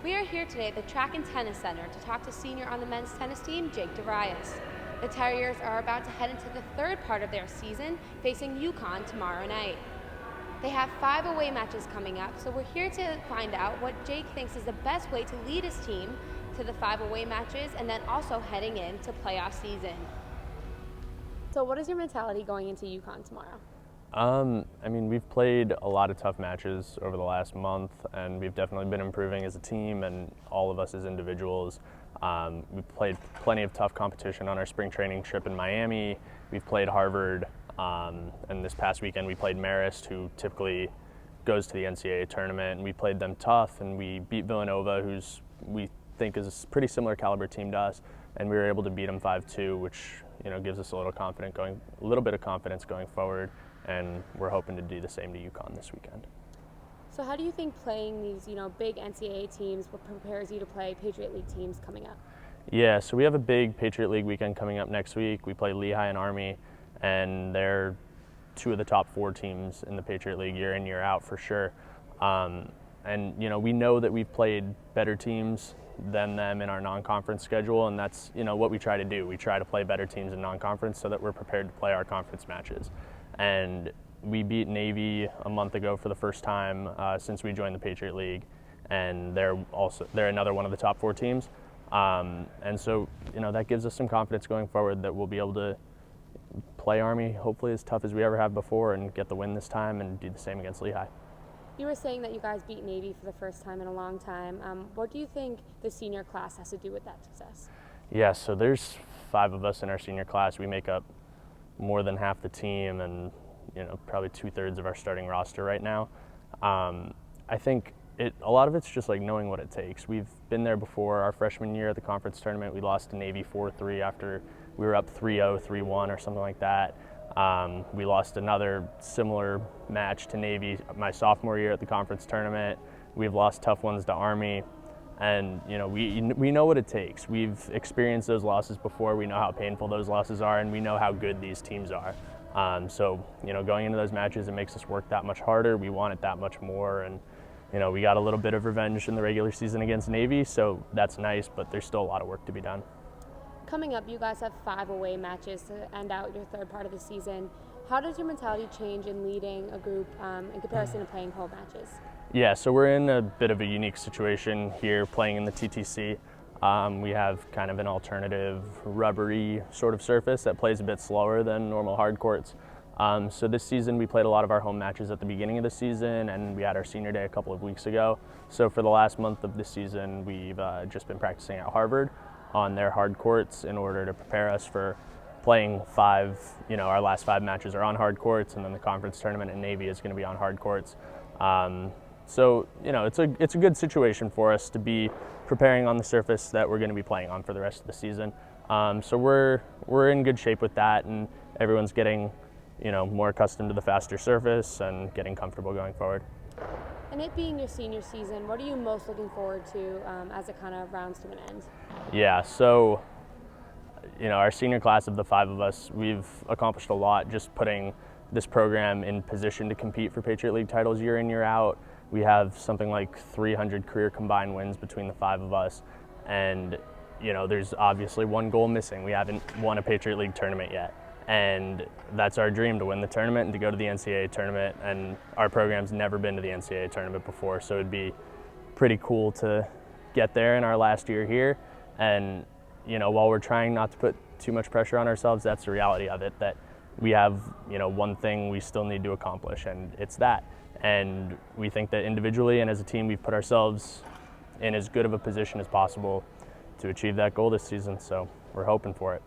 We are here today at the Track and Tennis Center to talk to senior on the men's tennis team, Jake Vries. The Terriers are about to head into the third part of their season, facing UConn tomorrow night. They have 5 away matches coming up, so we're here to find out what Jake thinks is the best way to lead his team to the 5 away matches and then also heading into playoff season. So what is your mentality going into UConn tomorrow? We've played a lot of tough matches over the last month, and we've definitely been improving as a team and all of us as individuals. We've played plenty of tough competition on our spring training trip in Miami. We've played Harvard, and this past weekend we played Marist, who typically goes to the NCAA tournament, and we played them tough, and we beat Villanova, who's we think is a pretty similar caliber team to us, and we were able to beat them 5-2, which gives us a little bit of confidence going forward, and we're hoping to do the same to UConn this weekend. So how do you think playing these, big NCAA teams prepares you to play Patriot League teams coming up? Yeah, so we have a big Patriot League weekend coming up next week. We play Lehigh and Army, and they're 2 of the top 4 teams in the Patriot League year in, year out for sure. We know that we've played better teams than them in our non-conference schedule, and that's what we try to do. We try to play better teams in non-conference so that we're prepared to play our conference matches. And we beat Navy a month ago for the first time since we joined the Patriot League, and they're another one of the top 4 teams. That gives us some confidence going forward that we'll be able to play Army hopefully as tough as we ever have before and get the win this time and do the same against Lehigh. You were saying that you guys beat Navy for the first time in a long time. What do you think the senior class has to do with that success? Yeah, so there's 5 of us in our senior class. We make up more than half the team and probably 2/3 of our starting roster right now. I think a lot of it's just like knowing what it takes. We've been there before. Our freshman year at the conference tournament, we lost to Navy 4-3 after we were up 3-0, 3-1 or something like that. We lost another similar match to Navy my sophomore year at the conference tournament. We've lost tough ones to Army, and we know what it takes. We've experienced those losses before. We know how painful those losses are, and we know how good these teams are. Going into those matches, it makes us work that much harder. We want it that much more, and we got a little bit of revenge in the regular season against Navy, so that's nice, but there's still a lot of work to be done. Coming up, you guys have 5 away matches to end out your third part of the season. How does your mentality change in leading a group in comparison to playing home matches? Yeah, so we're in a bit of a unique situation here playing in the TTC. We have kind of an alternative rubbery sort of surface that plays a bit slower than normal hard courts. So this season we played a lot of our home matches at the beginning of the season, and we had our senior day a couple of weeks ago. So for the last month of this season, we've just been practicing at Harvard on their hard courts in order to prepare us for playing 5, our last 5 matches are on hard courts, and then the conference tournament in Navy is going to be on hard courts. It's a good situation for us to be preparing on the surface that we're going to be playing on for the rest of the season. So we're in good shape with that, and everyone's getting more accustomed to the faster surface and getting comfortable going forward. And it being your senior season, what are you most looking forward to as it kind of rounds to an end? Yeah, so our senior class of the 5 of us, we've accomplished a lot just putting this program in position to compete for Patriot League titles year in, year out. We have something like 300 career combined wins between the 5 of us, and there's obviously one goal missing. We haven't won a Patriot League tournament yet, and that's our dream, to win the tournament and to go to the NCAA tournament, and our program's never been to the NCAA tournament before, so it'd be pretty cool to get there in our last year here. And while we're trying not to put too much pressure on ourselves, that's the reality of it, that we have one thing we still need to accomplish, and it's that. And we think that individually and as a team, we've put ourselves in as good of a position as possible to achieve that goal this season, so we're hoping for it.